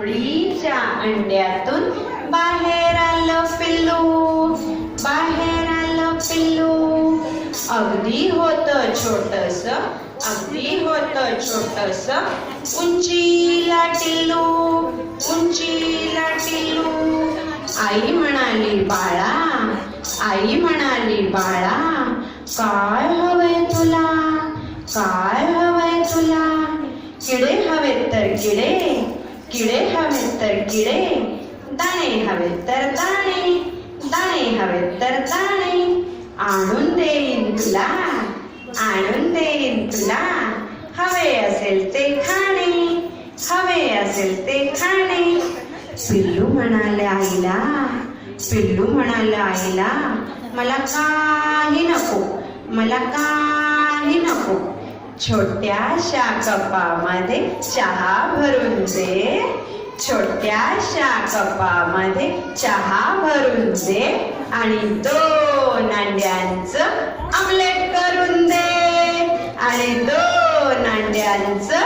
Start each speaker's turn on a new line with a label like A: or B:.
A: कोंबडीच्या अंड्यातून बाहेर आलं पिल्लू, बाहेर आलं पिल्लू. अगदी होतं छोटस, अगदी होतं छोटस, उंचीला टिल्लू, उंचीला टिल्लू. आई म्हणाली बाळा, आई म्हणाली बाळा, काय हवंय तुला, काय हवंय तुला. किडे हवेत तर किडे, किडे हवेत तर किडे, दाणे हवेत तर दाणे, दाणे हवेत तर दाणे. आणून देईन तुला, आणून देईन तुला, हवे असेल ते खाणे, हवे असेल ते खाणे. पिल्लू म्हणाले आईला, पिल्लू म्हणाले आईला, मला काही नको, मला काही नको. छोट्याशा कपामध्ये चहा भरून दे, छोट्याशा कपामध्ये चहा भरून दे आणि 2 अंड्यांचं आमलेट करून दे, आणि 2 अंड्यांचं